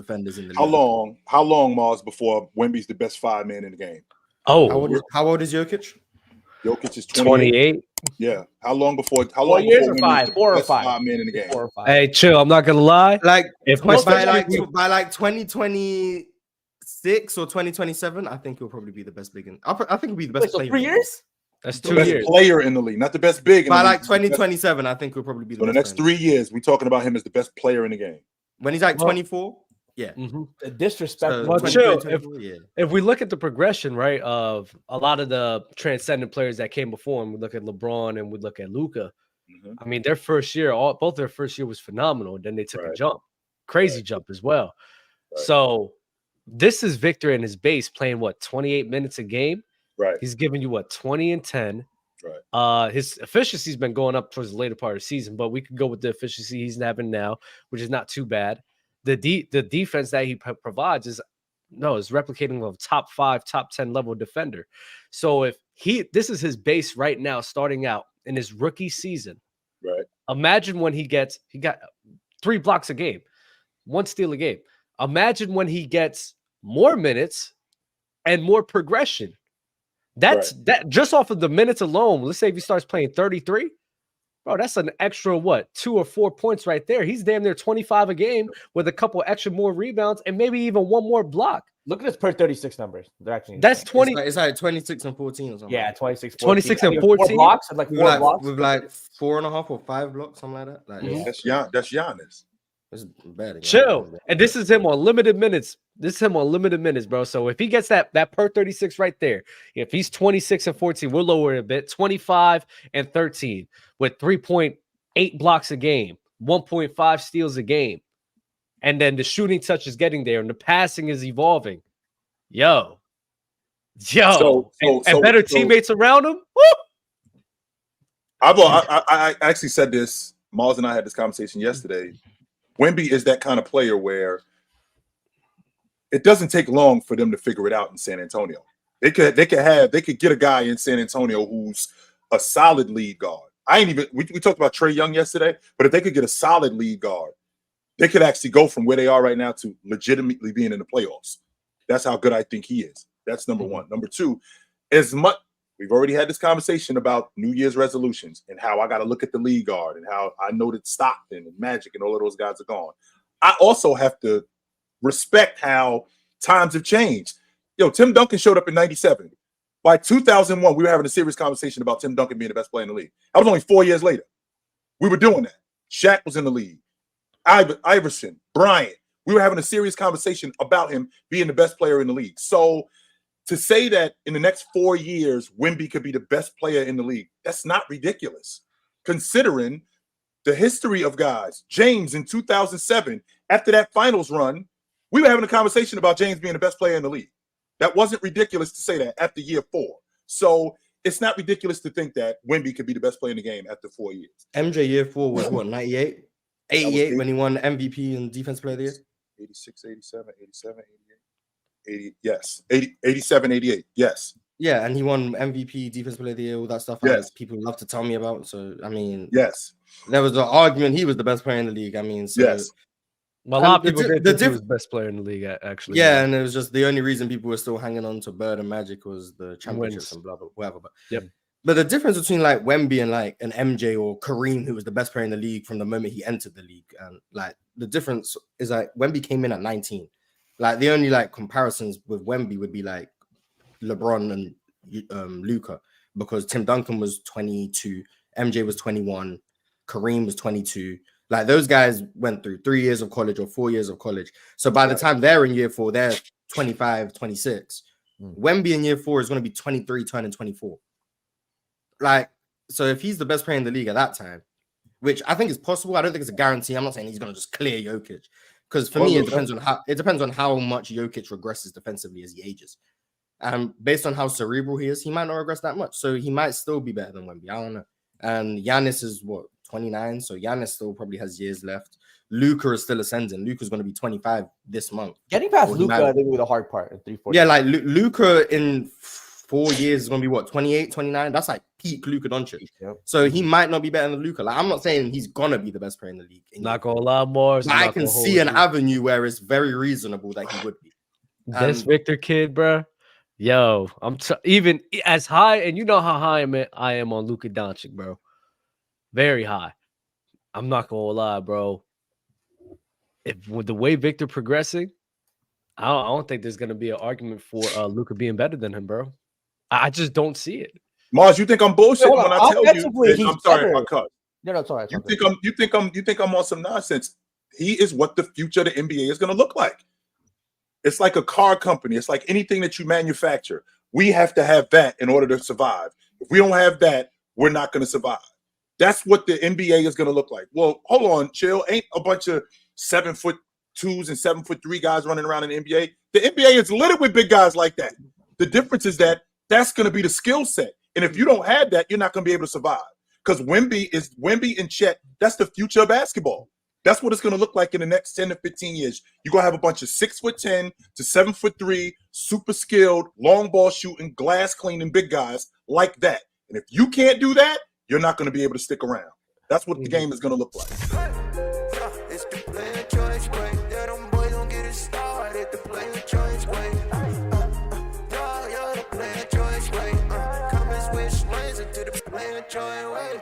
defenders in the How league. How long, Mars, before Wemby's the best 5 man in the game? Oh, how old is Jokic? Jokic is 28. Yeah. How long before? How 4 long years before or Wemby's 5? the 4 or best 5? 5 man in the game? 4 or 5. Hey, chill. I'm not gonna lie. Like If by 2026 or 2027, I think he'll probably be the best big. I think he'll be the best Wait, so player. 3 years? that's The 2 best years. player in the league, not the best big. By in the like league. 2027, I think he'll probably be the So the best next player. 3 years, we're talking about him as the best player in the game. When he's like 24, yeah. Mm-hmm. The disrespect. So, Well, 23, chill. 24, yeah. If we look at the progression, right, of a lot of the transcendent players that came before him, we look at LeBron and we look at Luka. Mhm. I mean, their first year, both their first year was phenomenal. Then they took a Right. jump, crazy jump as well. Right. So this is Victor in his base playing what 28 minutes a game. Right. He's giving you what 20 and 10. Right. His efficiency's been going up towards the later part of the season, but we could go with the efficiency he's having now, which is not too bad. The defense that he provides is replicating of top 5, top 10 level defender. So if this is his base right now, starting out in his rookie season. Right. Imagine when he got 3 blocks a game, 1 steal a game. Imagine when he gets more minutes and more progression. That just off of the minutes alone. Let's say if he starts playing 33, bro, that's an extra 2 or 4 points right there. He's damn near 25 a game with a couple extra more rebounds and maybe even 1 more block. Look at his per 36 numbers. They're actually That's insane. 20. It's like 26 and 14 or something. Yeah, 26, 26 and 4 14? blocks and like 4 blocks. With like 4.5 or 5 blocks, something like that. Like, That's Giannis. it's bad. Chill. And this is him on limited minutes. Bro. So if he gets that per 36 right there, if he's 26 and 14, we'll lower it a bit. 25 and 13 with 3.8 blocks a game, 1.5 steals a game. And then the shooting touch is getting there and the passing is evolving. And better teammates around him. Woo! I actually said this. Miles and I had this conversation yesterday. Wemby is that kind of player where it doesn't take long for them to figure it out in San Antonio. They could get a guy in San Antonio who's a solid lead guard. We talked about Trae Young yesterday, but if they could get a solid lead guard, they could actually go from where they are right now to legitimately being in the playoffs. That's how good I think he is. That's number one. Number two, we've already had this conversation about New Year's resolutions and how I got to look at the league guard and how I know that Stockton and Magic and all of those guys are gone. I also have to respect how times have changed. Tim Duncan showed up in 97. By 2001, we were having a serious conversation about Tim Duncan being the best player in the league. That was only 4 years later. We were doing that. Shaq was in the league. Iverson, Bryant. We were having a serious conversation about him being the best player in the league. So to say that in the next 4 years, Wemby could be the best player in the league, that's not ridiculous. Considering the history of guys. James in 2007, after that finals run, we were having a conversation about James being the best player in the league. That wasn't ridiculous to say that after year 4. So it's not ridiculous to think that Wemby could be the best player in the game after 4 years. MJ year 4 was what, 98? 88 when he won MVP and Defense Player of the Year? 86, 87, 87, 88. 80, yes. 87, 88. Yes. Yeah, and he won MVP, Defense Player of the Year, all that stuff. Yes. People love to tell me about. So, I mean, yes. There was an argument he was the best player in the league. I mean, so, yes. Well, a lot of people did think he was the best player in the league, actually. Yeah, and it was just the only reason people were still hanging on to Bird and Magic was the championships and blah, blah, whatever. But the difference between like Wemby and like an MJ or Kareem, who was the best player in the league from the moment he entered the league, and like the difference is like Wemby came in at 19. Like the only like comparisons with Wemby would be like LeBron and Luka, because Tim Duncan was 22, MJ was 21, Kareem was 22. Like those guys went through 3 years of college or 4 years of college. So by the time they're in year 4, they're 25, 26. Wemby in year 4 is going to be 23, turning 24. Like, so if he's the best player in the league at that time, which I think is possible, I don't think it's a guarantee. I'm not saying he's going to just clear Jokic, because for me, it depends on how much Jokic regresses defensively as he ages. Based on how cerebral he is, he might not regress that much. So he might still be better than Wemby. I don't know. And Giannis is 29, so Giannis still probably has years left. Luka is still ascending. Luka's going to be 25 this month. Getting past Luka, I think, will be the hard part at 340. Yeah, like Luka in 4 years is going to be what, 28, 29? That's like peak Luka Doncic. Yep. So he might not be better than Luka. Like, I'm not saying he's going to be the best player in the league. Not going to lie, Morris. But I can see an avenue where it's very reasonable that he would be. This Victor kid, bro. Yo, even as high, and you know how high I am on Luka Doncic, bro. Very high. I'm not going to lie, bro. If with the way Victor progressing, I don't think there's going to be an argument for Luka being better than him, bro. I just don't see it. Mars, you think I'm bullshitting when I tell you? I'm sorry, I cut. No, it's all right. You think I'm on some nonsense? He is what the future of the NBA is going to look like. It's like a car company. It's like anything that you manufacture. We have to have that in order to survive. If we don't have that, we're not going to survive. That's what the NBA is going to look like. Well, hold on, chill. Ain't a bunch of 7'2" and 7'3" guys running around in the NBA. The NBA is littered with big guys like that. The difference is that that's going to be the skill set. And if you don't have that, you're not going to be able to survive. Because Wemby and Chet, that's the future of basketball. That's what it's going to look like in the next 10 to 15 years. You're going to have a bunch of 6'10" to 7'3", super skilled, long ball shooting, glass cleaning big guys like that. And if you can't do that, you're not going to be able to stick around. That's what the game is going to look like. It's the player choice way. Yeah, them boys don't get it started. The player choice way. You're the player choice way. Come and switch lanes into the player choice way.